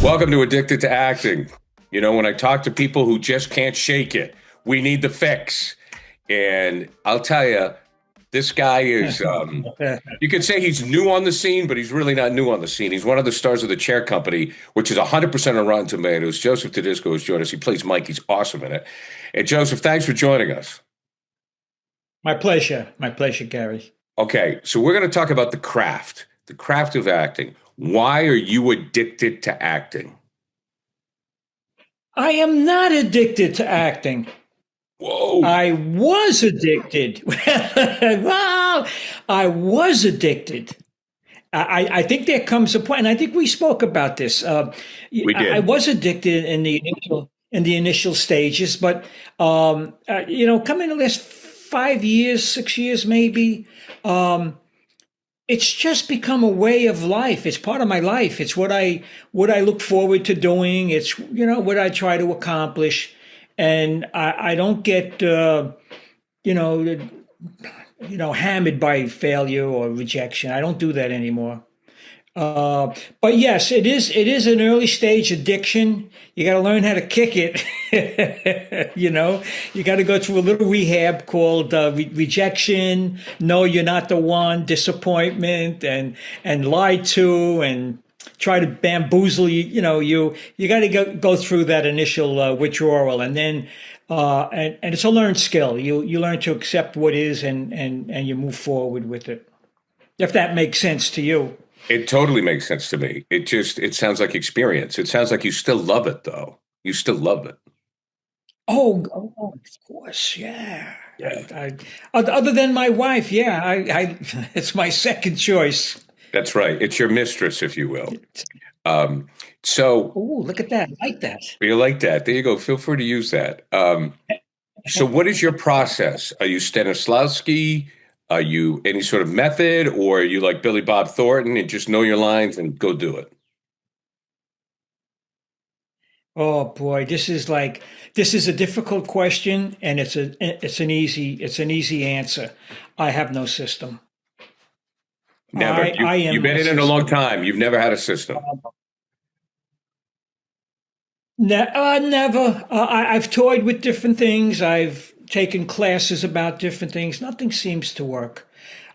Welcome to Addicted to Acting. You know, when I talk to people who just can't shake it, we need the fix. And I'll tell you, this guy is, you could say he's new on the scene, but he's really not new on the scene. He's one of the stars of The Chair Company, which is 100% on Rotten Tomatoes. Joseph Tudisco has joined us. He plays Mike. He's awesome in it. And Joseph, thanks for joining us. My pleasure. My pleasure, Gary. Okay, so we're going to talk about the craft of acting. Why are you addicted to acting? I am not addicted to acting. Whoa. I was addicted. Wow. I was addicted. I think there comes a point, and I think we spoke about this. We did. I was addicted in the initial stages, but coming the last 5 years, 6 years, maybe. It's just become a way of life. It's part of my life. It's what I look forward to doing. It's what I try to accomplish, and I don't get hammered by failure or rejection. I don't do that anymore. But yes, it is an early stage addiction. You got to learn how to kick it. You got to go through a little rehab called rejection. No, you're not the one. Disappointment and lied to and try to bamboozle you. You got to go through that initial withdrawal, and then and it's a learned skill. You learn to accept what is and you move forward with it. If that makes sense to you. It totally makes sense to me. It sounds like experience. It sounds like you still love it, though. You still love it. Oh, of course, yeah. Yeah. Other than my wife, yeah, it's my second choice. That's right. It's your mistress, if you will. So Oh, look at that! I like that. you like that. There you go. Feel free to use that. So what is your process? Are you Stanislavski? Are you any sort of method, or are you like Billy Bob Thornton and just know your lines and go do it? Oh boy, this is a difficult question, and it's an easy answer. I have no system. Never. I You've am been my in it a long system. time. You've never had a system. Never. I've toyed with different things. I've taken classes about different things. Nothing seems to work.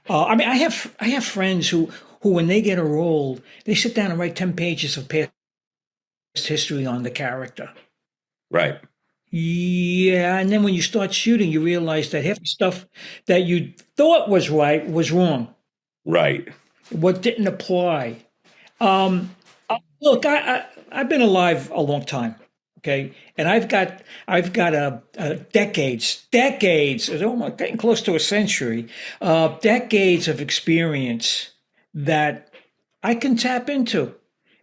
I have friends who when they get a role, they sit down and write 10 pages of past history on the character. Right. Yeah, and then when you start shooting, you realize that half the stuff that you thought was right was wrong. Right. What didn't apply. Look, I've been alive a long time, okay, and I've got a decades, it's almost getting close to a century, decades of experience that I can tap into.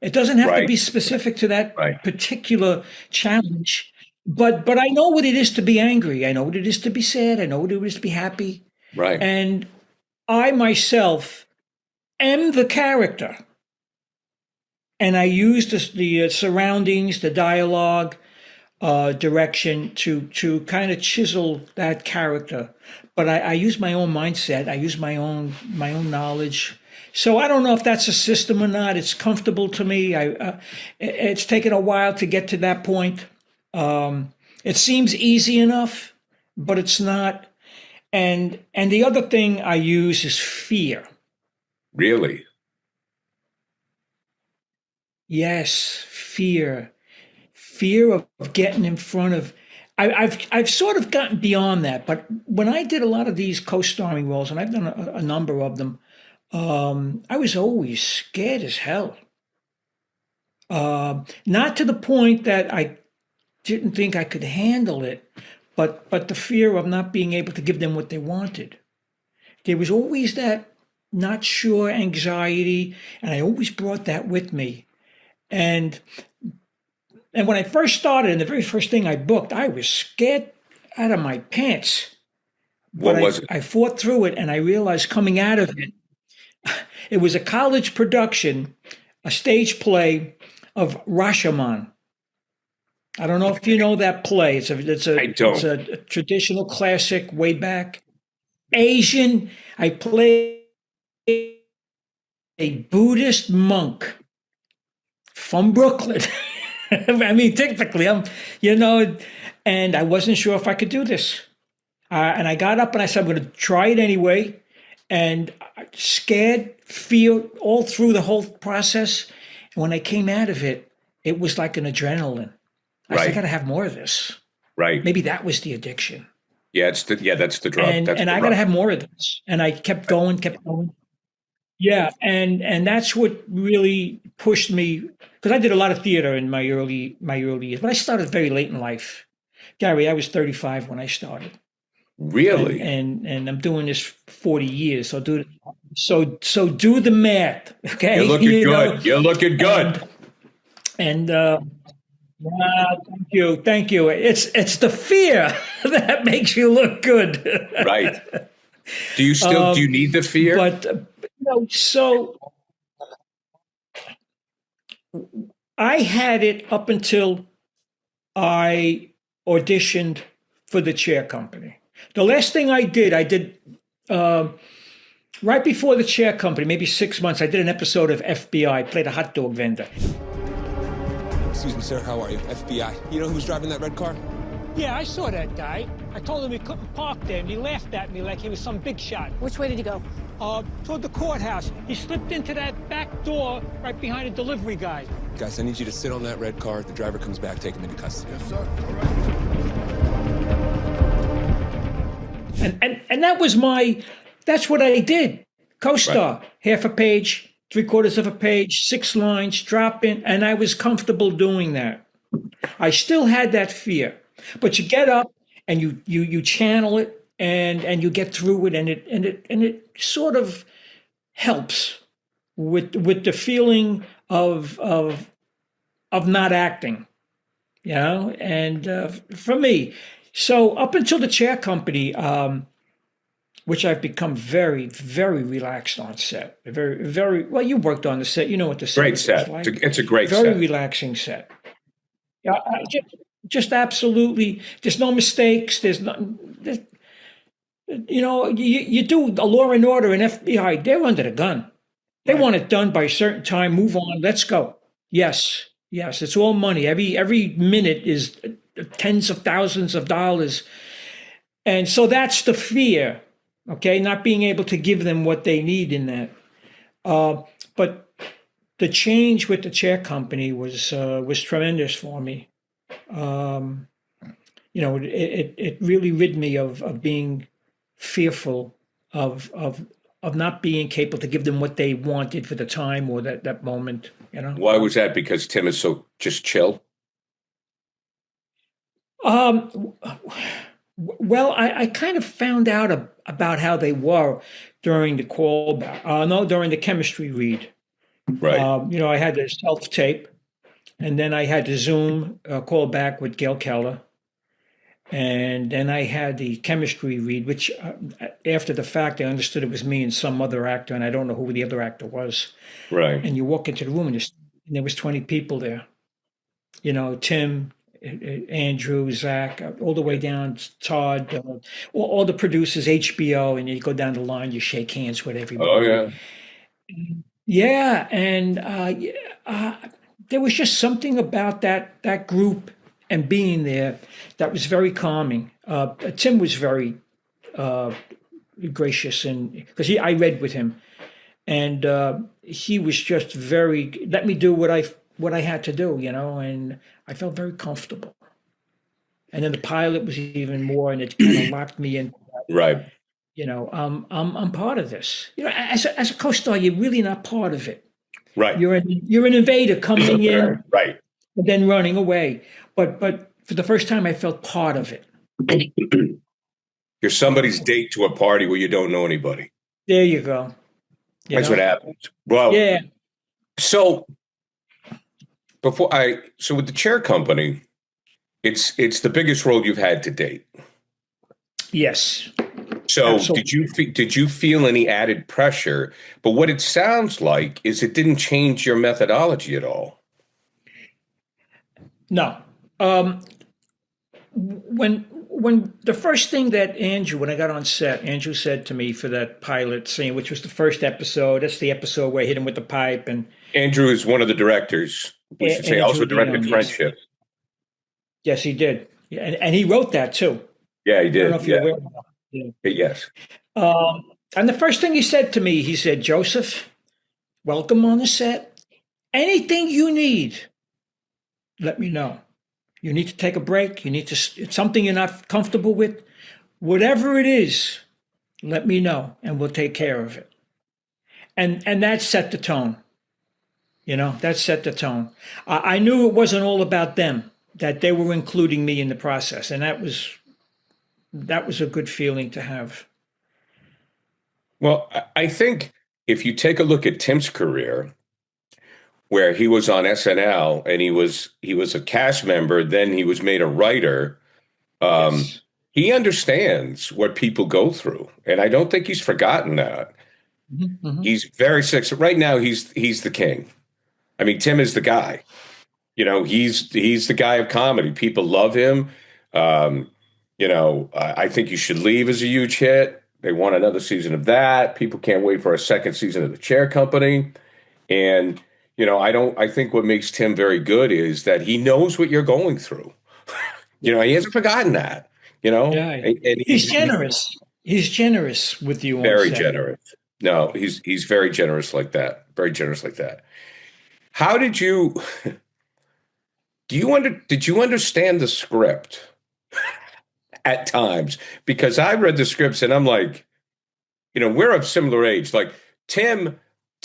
It doesn't have to Right. be specific to that Right. particular challenge, but I know what it is to be angry. I know what it is to be sad. I know what it is to be happy, Right. and I myself am the character. And I use the surroundings, the dialogue, direction to kind of chisel that character. But I use my own mindset. I use my own knowledge. So I don't know if that's a system or not. It's comfortable to me. It's taken a while to get to that point. It seems easy enough, but it's not. And the other thing I use is fear. Really. Yes, fear of getting in front of. I've sort of gotten beyond that, but when I did a lot of these co-starring roles, and I've done a number of them, I was always scared as hell. Not to the point that I didn't think I could handle it, but the fear of not being able to give them what they wanted. There was always that not sure anxiety, and I always brought that with me. And and when I first started, and the very first thing I booked, I was scared out of my pants. But What I was it? I fought through it, and I realized coming out of it, it was a college production, a stage play of Rashomon. I don't know if you know that play. I It's don't. a traditional classic way back. Asian. I play a Buddhist monk from Brooklyn. I mean, typically, and I wasn't sure if I could do this. And I got up and I said, I'm going to try it anyway. And scared, fear all through the whole process. And when I came out of it, it was like an adrenaline. I said, I got to have more of this. Right. Maybe that was the addiction. Yeah, that's the drug. And I got to have more of this. And I kept going. Yeah, and that's what really pushed me, because I did a lot of theater in my early years, but I started very late in life. Gary, I was 35 when I started. Really? And I'm doing this 40 years. So do the math. Okay. You're looking good. You're looking good. Thank you. It's the fear that makes you look good. Right. Do you need the fear? But so I had it up until I auditioned for the Chair Company. The last thing I did right before the Chair Company, maybe 6 months, I did an episode of FBI, played a hot dog vendor. Excuse me, sir, how are you? FBI. You know who was driving that red car? Yeah, I saw that guy. I told him he couldn't park there, and he laughed at me like he was some big shot. Which way did he go? Toward the courthouse. He slipped into that back door right behind a delivery guy. Guys, I need you to sit on that red car. If the driver comes back, take him into custody. Yes, sir. All right. And that's what I did. Co-star, right. Half a page, 3/4 of a page, 6 lines, drop in, and I was comfortable doing that. I still had that fear, but you get up and you channel it and you get through it, and it sort of helps with the feeling of not acting, And for me, so up until the Chair Company, which I've become very, very relaxed on set. Very, very well. You worked on the set. You know what the set great set. Like. It's a great very set. Relaxing set. Yeah, just absolutely. There's no mistakes. There's you do a Law and Order and FBI. They're under the gun. They want it done by a certain time. Move on. Let's go. Yes. It's all money. Every minute is tens of thousands of dollars, and so that's the fear. Okay, not being able to give them what they need in that. But the change with the Chair Company was tremendous for me. It really rid me of being fearful of not being capable to give them what they wanted for the time or that moment. Why was that? Because Tim is so just chill. Well, I kind of found out about how they were during the callback. During the chemistry read. Right. I had the self-tape, and then I had the Zoom callback with Gail Keller. And then I had the chemistry read, which after the fact, I understood it was me and some other actor, and I don't know who the other actor was. Right. And you walk into the room, and there was 20 people there. Tim, Andrew, Zach, all the way down to Todd, all the producers, HBO, and you go down the line, you shake hands with everybody. Oh, yeah. Yeah, and there was just something about that group and being there that was very calming. Tim was very gracious, and because I read with him, and he was just very let me do what I had to do, and I felt very comfortable. And then the pilot was even more, and it kind of locked me in. Right. I'm part of this. As a co-star, you're really not part of it. Right. You're an invader coming in, right, and then running away. But for the first time, I felt part of it. You're somebody's date to a party where you don't know anybody. There you go. That's what happens. Well, yeah. So with the Chair Company, it's the biggest role you've had to date. Yes. So Absolutely. did you feel any added pressure? But what it sounds like is it didn't change your methodology at all. No. When the first thing that when I got on set, Andrew said to me for that pilot scene, which was the first episode, that's the episode where I hit him with the pipe, and Andrew is one of the directors. We should say also directed Friendship. Yes, he did. Yeah, and he wrote that too. Yeah, he did. I don't know if you're aware of that. Yeah. Yes. And the first thing he said to me, he said, Joseph, welcome on the set. Anything you need, let me know. You need to take a break. You need to, it's something you're not comfortable with. Whatever it is, let me know and we'll take care of it. And that set the tone. That set the tone. I knew it wasn't all about them, that they were including me in the process. And that was a good feeling to have. Well, I think if you take a look at Tim's career, where he was on SNL and he was a cast member, then he was made a writer. Yes. He understands what people go through, and I don't think he's forgotten that. Mm-hmm. He's very sick. Right now, he's the king. I mean, Tim is the guy. He's the guy of comedy. People love him. I think You Should Leave is a huge hit. They want another season of that. People can't wait for a second season of The Chair Company. And, I think what makes Tim very good is that he knows what you're going through. He hasn't forgotten that, Yeah, and he's generous. He's generous with you. Very generous. No, he's very generous like that. Very generous like that. How did you did you understand the script at times? Because I read the scripts and I'm like, we're of similar age. Like Tim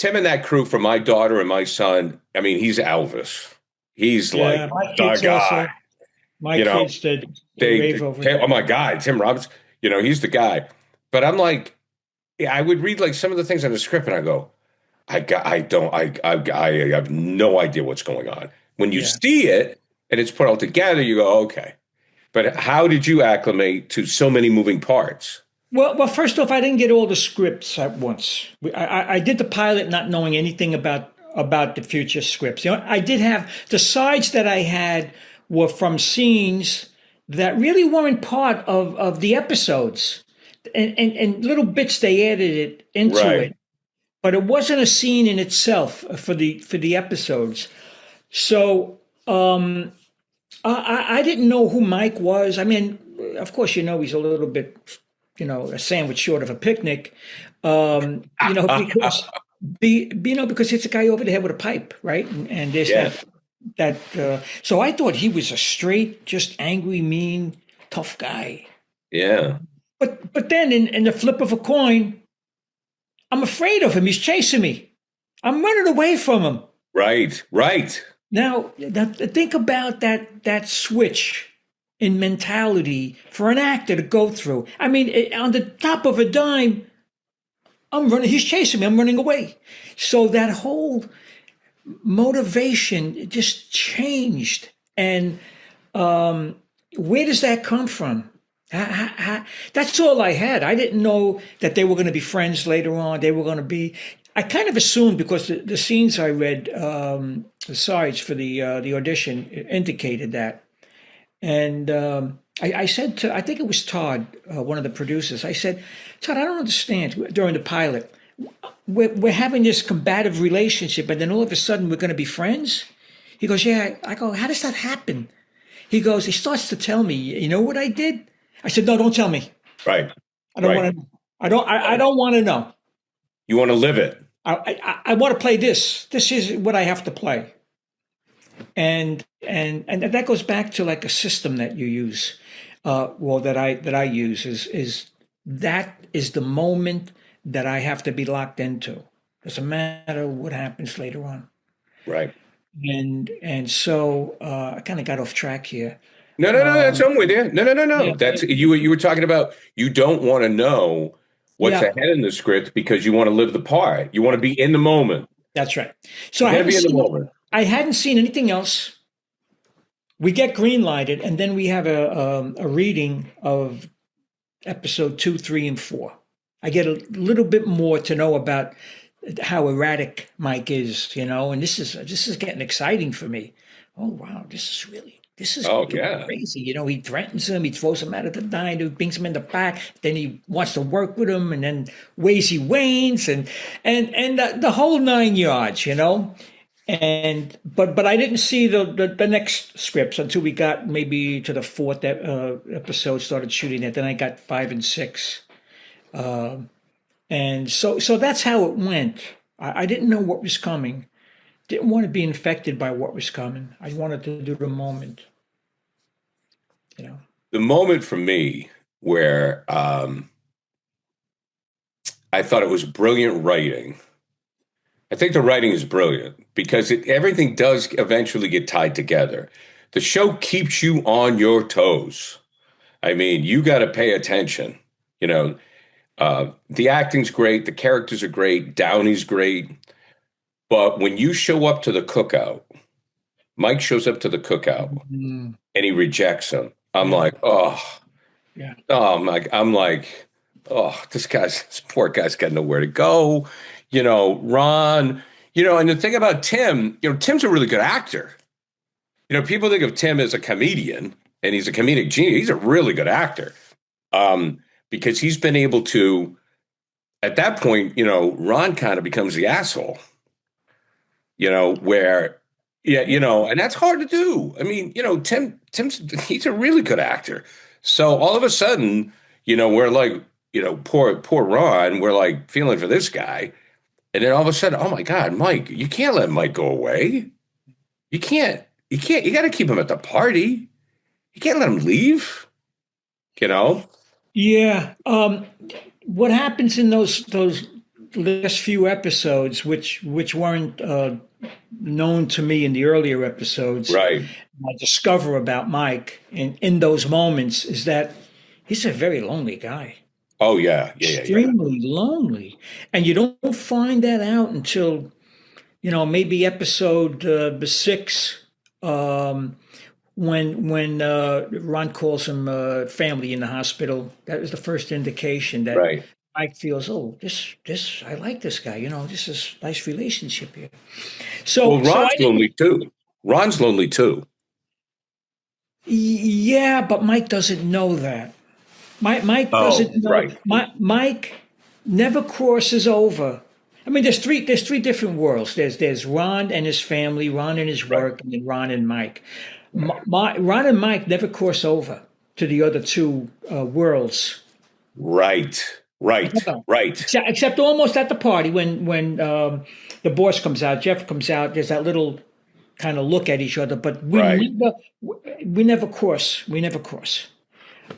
and that crew for my daughter and my son, I mean, he's Elvis. He's like the guy. My kids did. They oh my God, Tim Robbins, he's the guy. But I'm like, I would read like some of the things on the script and I go, I have no idea what's going on. When you see it and it's put all together, you go, okay. But how did you acclimate to so many moving parts? Well, first off, I didn't get all the scripts at once. I did the pilot not knowing anything about the future scripts. I did have the sides that I had were from scenes that really weren't part of the episodes, and little bits they added it into it, but it wasn't a scene in itself for the episodes. So I didn't know who Mike was. I mean, of course, he's a little bit, a sandwich short of a picnic, because it's a guy over the head with a pipe, right? And there's that. So I thought he was a straight, just angry, mean, tough guy. Yeah. But then in the flip of a coin, I'm afraid of him. He's chasing me. I'm running away from him. Right. Now think about that switch in mentality for an actor to go through. I mean, on the top of a dime, I'm running. He's chasing me. I'm running away. So that whole motivation just changed. And where does that come from? That's all I had. I didn't know that they were going to be friends later on. They were going to be. I kind of assumed because the scenes I read, the sides for the audition indicated that. And I said to, I think it was Todd, one of the producers, I said, Todd, I don't understand during the pilot. We're having this combative relationship, and then all of a sudden we're going to be friends? He goes, yeah. I go, how does that happen? He starts to tell me, you know what I did? I said, no, don't tell me. Right. I don't want to. I don't want to know. You want to live it. I want to play this. This is what I have to play. And that goes back to like a system that you use, that I use is the moment that I have to be locked into. Doesn't matter what happens later on. Right. And so I kind of got off track here. No. That's I'm with you. No. Yeah, that's you were talking about. You don't want to know what's ahead in the script because you want to live the part. You want to be in the moment. That's right. So I hadn't seen anything else. We get green lighted, and then we have a reading of episode 2, 3, and 4. I get a little bit more to know about how erratic Mike is, and this is getting exciting for me. Oh wow, this is crazy. He threatens him, he throws him out of the diner, he brings him in the back, then he wants to work with him, and then ways he wanes, and the whole 9 yards, But I didn't see the next scripts until we got maybe to the fourth episode, started shooting it. Then I got 5 and 6. And so that's how it went. I didn't know what was coming. Didn't want to be infected by what was coming. I wanted to do the moment. The moment for me where I thought it was brilliant writing. I think the writing is brilliant because everything does eventually get tied together. The show keeps you on your toes. I mean, you got to pay attention. The acting's great. The characters are great. Downey's great. But when you show up to the cookout, Mike shows up to the cookout and he rejects him. I'm like, oh, Yeah. I'm like, oh, this poor guy's got nowhere to go. Ron, and the thing about Tim, Tim's a really good actor. People think of Tim as a comedian and he's a comedic genius. He's a really good actor. Because he's been able to, at that point, Ron kind of becomes the asshole, where, and that's hard to do. I mean, he's a really good actor. So all of a sudden, we're like, poor Ron, we're like feeling for this guy. And then all of a sudden, oh my God, Mike, you can't let Mike go away. You got to keep him at the party. You can't let him leave, Yeah. What happens in those last few episodes, which weren't known to me in the earlier episodes, right? I discover about Mike in those moments is that he's a very lonely guy. Oh yeah, Extremely lonely, and you don't find that out until maybe episode 6. When Ron calls him family in the hospital, that was the first indication that right. Mike feels, oh, this I like this guy. This is a nice relationship here. So Ron's lonely too. Ron's lonely too. Yeah, but Mike doesn't know that. Mike doesn't know. Right. Mike never crosses over. I mean, there's three different worlds. There's Ron and his family, Ron and his work, and then Ron and Mike. Ron and Mike never cross over to the other two worlds. Right. Except almost at the party when the boss comes out, Jeff comes out. There's that little kind of look at each other, but we never cross. We never cross.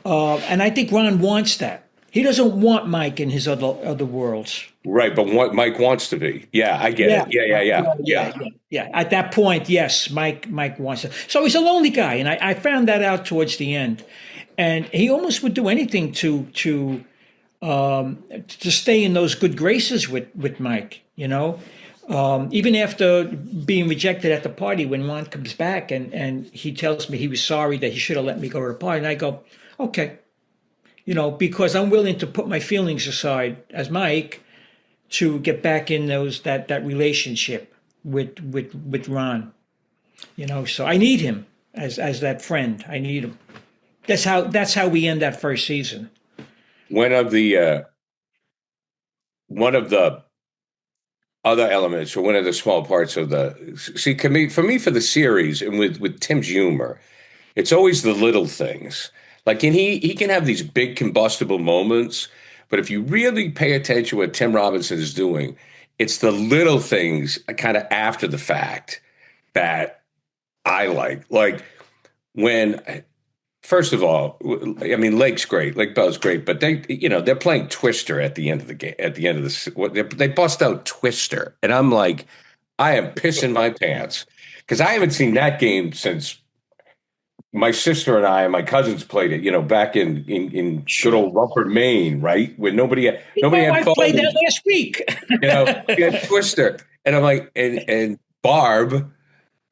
And I think Ron wants that. He doesn't want Mike in his other worlds. Right, but what Mike wants to be. Yeah, I get it. Yeah. At that point, yes, Mike wants it. So he's a lonely guy, and I found that out towards the end. And he almost would do anything to stay in those good graces with Mike, even after being rejected at the party when Ron comes back and he tells me he was sorry that he should have let me go to the party. And I go, okay, because I'm willing to put my feelings aside as Mike to get back in that relationship with Ron, so I need him as that friend. I need him. That's how we end that first season. One of the other elements, or one of the small parts of for me for the series, and with Tim's humor, it's always the little things. Like, and he can have these big combustible moments, but if you really pay attention to what Tim Robinson is doing, it's the little things kind of after the fact that I like. Like when, first of all, I mean, Lake Bell's great, but they're playing Twister at the end of the game. At the end of they bust out Twister, and I'm like, I am pissing my pants because I haven't seen that game since my sister and I and my cousins played it, back in good old Rumford, Maine, right? When nobody had I played that last week. Twister. And I'm like, and Barb,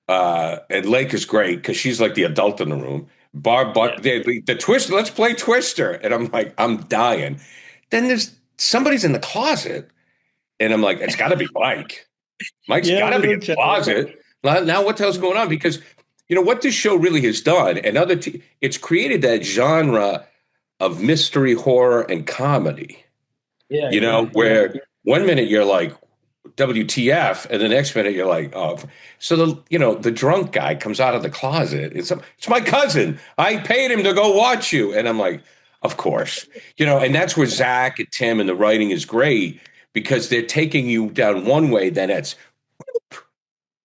and Lake is great because she's like the adult in the room. Barb, the Twister, let's play Twister. And I'm like, I'm dying. Then there's somebody's in the closet. And I'm like, it's got to be Mike. Mike's got to be in the closet. Now what the hell's going on? Because what this show really has done, and it's created that genre of mystery, horror, and comedy. Where 1 minute you're like, WTF, and the next minute you're like, oh. So the drunk guy comes out of the closet. It's my cousin. I paid him to go watch you, and I'm like, of course, and that's where Zach and Tim and the writing is great because they're taking you down one way, then it's,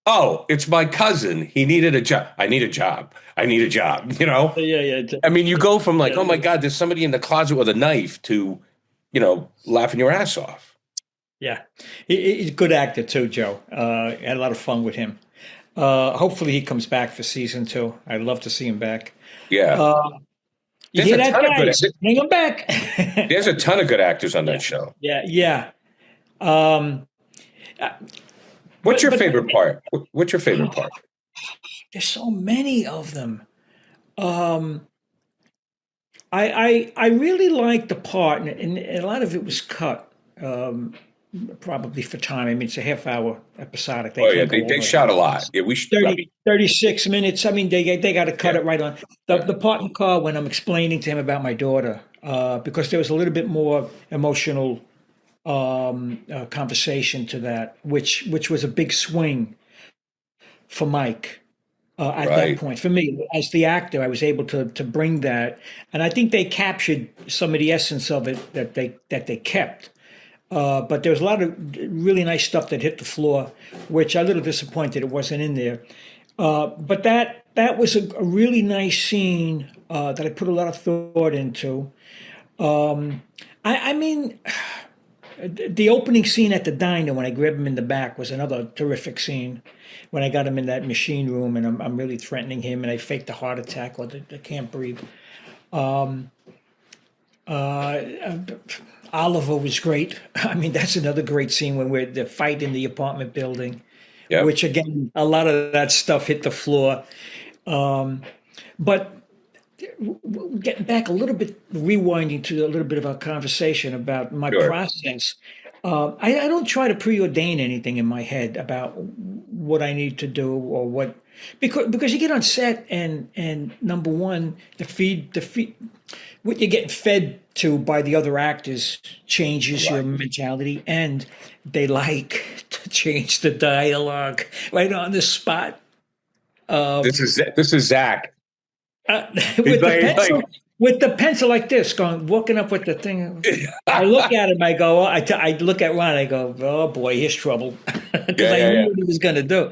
oh, it's my cousin. He needed a job. I need a job. I need a job. Yeah. I mean, you go from like, oh my God, there's somebody in the closet with a knife to, laughing your ass off. Yeah, he's a good actor too, Joe. I had a lot of fun with him. Hopefully he comes back for season 2. I'd love to see him back. Yeah. You hear that, guys? Bring him back. There's a ton of good actors on that show. Yeah. What's your favorite part? What's your favorite part? There's so many of them. I really like the part, and a lot of it was cut, probably for time. I mean, it's a half-hour episodic. They shot a lot. Yeah, 36 minutes. I mean, they got to cut it right on. The part in the car when I'm explaining to him about my daughter, because there was a little bit more emotional conversation to that, which was a big swing for Mike. At that point, for me, as the actor, I was able to bring that, and I think they captured some of the essence of it that they kept. But there was a lot of really nice stuff that hit the floor, which I'm a little disappointed it wasn't in there. But that was a really nice scene that I put a lot of thought into. I mean, the opening scene at the diner when I grabbed him in the back was another terrific scene. When I got him in that machine room and I'm really threatening him and I faked a heart attack or I can't breathe. Oliver was great. I mean, that's another great scene when we're the fight in the apartment building, which again, a lot of that stuff hit the floor. But getting back a little bit, rewinding to a little bit of our conversation about my process. I don't try to preordain anything in my head about what I need to do or what, because you get on set and number one, the feed, what you're getting fed to by the other actors changes your mentality, and they like to change the dialogue right on the spot. This is Zach. With the pencil like this, walking up with the thing. I look at him, I go, I look at Ron, I go, oh boy, here's trouble. Because I knew what he was going to do.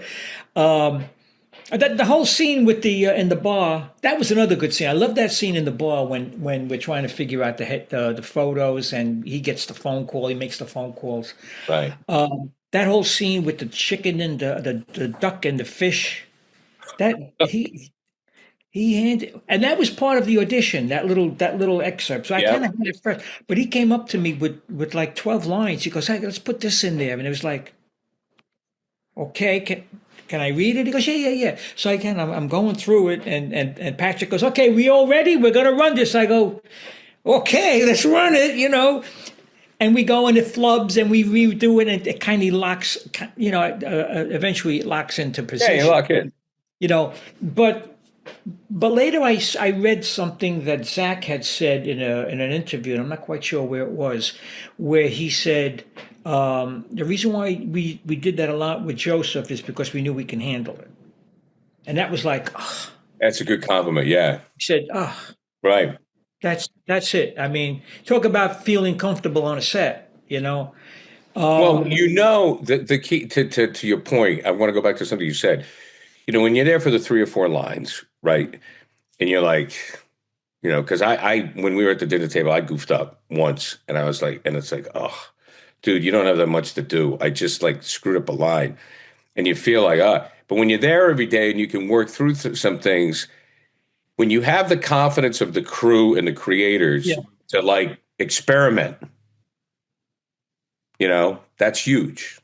The whole scene with the in the bar, that was another good scene. I love that scene in the bar when we're trying to figure out the photos and he gets the phone call, he makes the phone calls. Right. That whole scene with the chicken and the duck and the fish, he handed, and that was part of the audition, that little excerpt. So I kind of had it first, but he came up to me with like 12 lines. He goes, "Hey, let's put this in there," and it was like, "Okay, can I read it?" He goes, "Yeah." So I'm going through it, and Patrick goes, "Okay, we all ready? We're gonna run this." I go, "Okay, let's run it," And we go and it flubs and we redo it, and it kind of locks, eventually it locks into position. Yeah, you lock in. But later I read something that Zach had said in an interview, and I'm not quite sure where it was, where he said the reason why we did that a lot with Joseph is because we knew we can handle it. And that was like, oh. That's a good compliment, yeah. He said, right. That's it. I mean, talk about feeling comfortable on a set, Well, the key to your point, I want to go back to something you said. When you're there for the 3 or 4 lines, right? And you're like, because I when we were at the dinner table, I goofed up once and I was like, and it's like, oh, dude, you don't have that much to do. I just like screwed up a line. And you feel like, but when you're there every day and you can work through some things, when you have the confidence of the crew and the creators to like experiment, that's huge.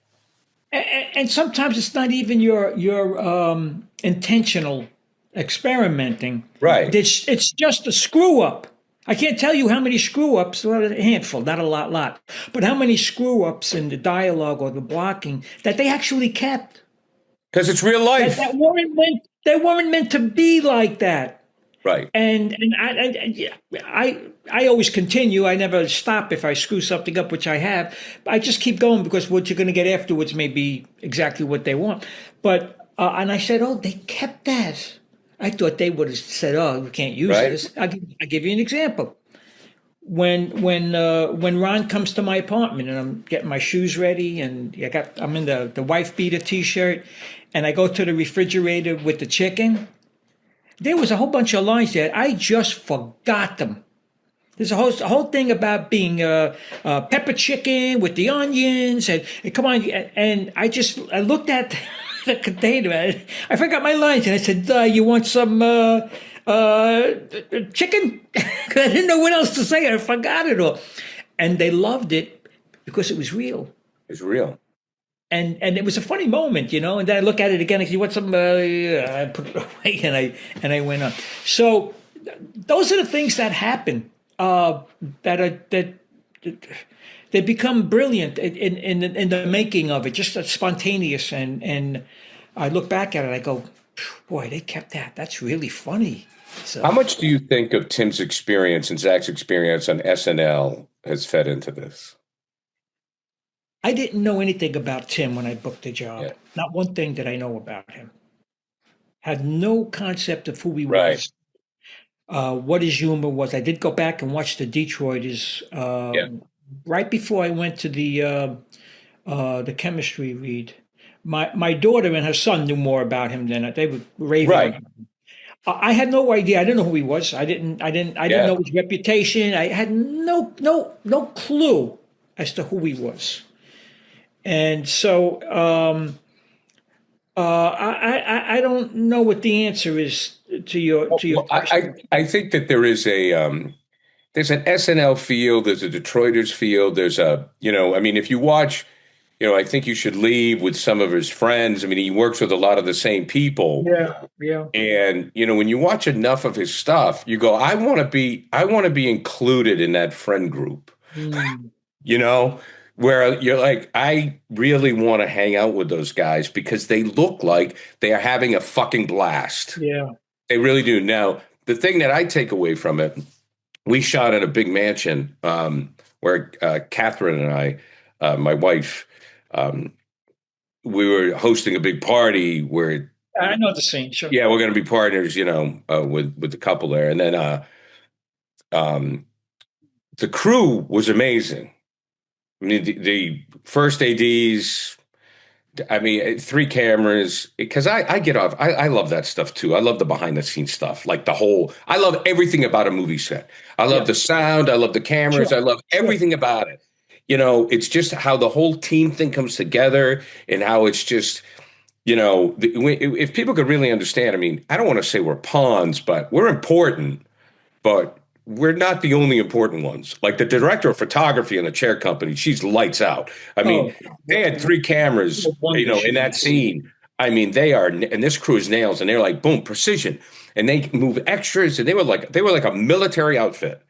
And sometimes it's not even your intentional experimenting. Right. It's just a screw up. I can't tell you how many screw ups, well, a handful, not a lot, but how many screw ups in the dialogue or the blocking that they actually kept. Because it's real life. That weren't meant to be like that. Right. And I always continue. I never stop if I screw something up, which I have. I just keep going because what you're going to get afterwards may be exactly what they want. But and I said, oh, they kept that. I thought they would have said, oh, we can't use this. I'll give you an example. When Ron comes to my apartment and I'm getting my shoes ready and I'm in the wife beater t-shirt and I go to the refrigerator with the chicken. There was a whole bunch of lines there. I just forgot them. There's a whole thing about being pepper chicken with the onions and come on. And I looked at the container. I forgot my lines and I said, you want some chicken? Because I didn't know what else to say. I forgot it all. And they loved it because it was real. It's real. And it was a funny moment, you know. And then I look at it again. I said, "You want some?" I put it away, and I went on. So those are the things that happen. That they become brilliant in the making of it, just spontaneous. And I look back at it, I go, "Boy, they kept that. That's really funny." So, how much do you think of Tim's experience and Zach's experience on SNL has fed into this? I didn't know anything about Tim when I booked the job. Yeah. Not one thing did I know about him. Had no concept of who he Right. was, what his humor was. I did go back and watch the Detroiters right before I went to the chemistry read. My daughter and her son knew more about him than they were raving. Right. I had no idea. I didn't know who he was. I didn't know his reputation. I had no clue as to who he was. And so I don't know what the answer is to your question. I think that there is there's an SNL feel, there's a Detroiters feel, there's I mean, if you watch, I think You Should Leave with some of his friends. I mean, he works with a lot of the same people. Yeah. And when you watch enough of his stuff, you go, I want to be included in that friend group. Where you're like, I really want to hang out with those guys because they look like they are having a fucking blast. Yeah. They really do. Now, the thing that I take away from it, we shot at a big mansion where Catherine and I, my wife, we were hosting a big party where I know the scene. Sure. Yeah, we're going to be partners, with the couple there. And then the crew was amazing. I mean, the first ADs, 3 cameras, because I get off. I love that stuff too. I love the behind the scenes stuff, like I love everything about a movie set. I love the sound. I love the cameras. Sure. I love everything about it. It's just how the whole team thing comes together and how it's just, if people could really understand, I mean, I don't want to say we're pawns, but we're important, but we're not the only important ones. Like the director of photography in the chair company, she's lights out. I mean, they had 3 cameras, in that scene. I mean, they are, and this crew is nails, and they're like, boom, precision. And they move extras, and they were like a military outfit.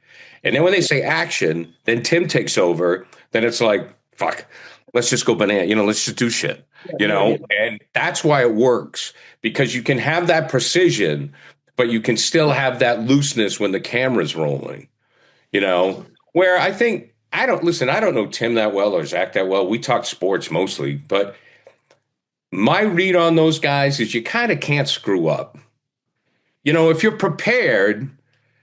And then when they say action, then Tim takes over. Then it's like, fuck, let's just go banana. Let's just do shit. And that's why it works, because you can have that precision, but you can still have that looseness when the camera's rolling, where I think, I don't know Tim that well or Zach that well. We talk sports mostly, but my read on those guys is you kind of can't screw up. If you're prepared.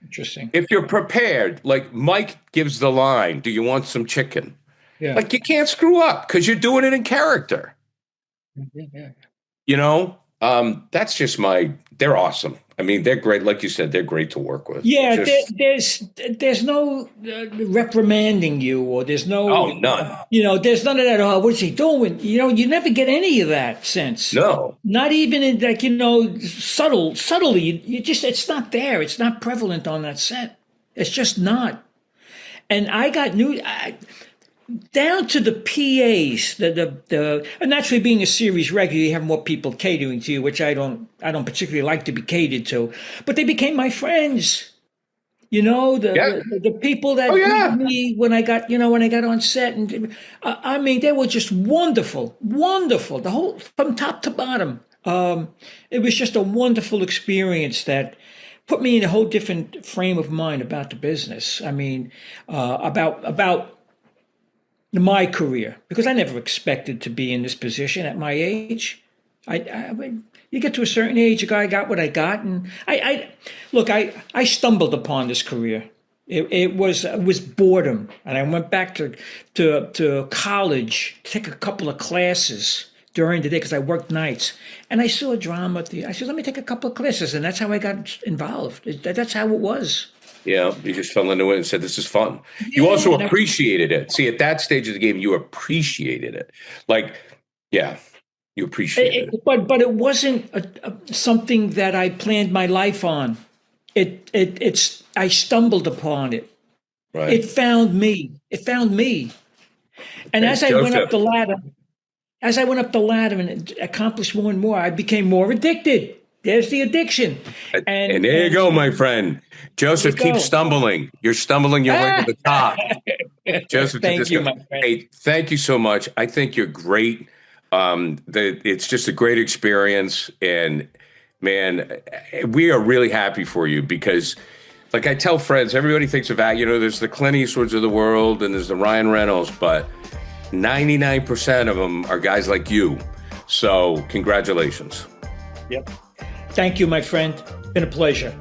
Interesting. If you're prepared, like Mike gives the line, do you want some chicken? Yeah. Like you can't screw up because you're doing it in character. Yeah. That's just they're awesome. I mean, they're great. Like you said, they're great to work with. Yeah, there's no reprimanding you, or there's no none. There's none of that. Oh, what is he doing? You never get any of that sense. No, not even in subtly. You just, it's not there. It's not prevalent on that set. It's just not. And I got down to the PAs, and naturally being a series regular, you have more people catering to you, which I don't particularly like to be catered to. But they became my friends. The people that greeted me when I got on set, and I mean, they were just wonderful, the whole from top to bottom. It was just a wonderful experience that put me in a whole different frame of mind about the business. I mean, about my career, because I never expected to be in this position at my age. You get to a certain age, I got what I got, and I stumbled upon this career. It was boredom, and I went back to college to take a couple of classes during the day because I worked nights, and I saw drama. I said, let me take a couple of classes, and that's how I got involved. That's how it was. Yeah, you just fell into it and said, this is fun. You also appreciated it. See, at that stage of the game, you appreciated it. Like, yeah, you appreciated it. But it wasn't something that I planned my life on. I stumbled upon it. Right. It found me. And as I went up the ladder and accomplished more and more, I became more addicted. There's the addiction. And there you go, my friend. Joseph, keep stumbling. You're stumbling your way to the top. Joseph, thank you, my friend. Hey, thank you so much. I think you're great. It's just a great experience. And, man, we are really happy for you because, like I tell friends, everybody thinks of that. There's the Clint Eastwoods of the world and there's the Ryan Reynolds, but 99% of them are guys like you. So congratulations. Yep. Thank you, my friend. Been a pleasure.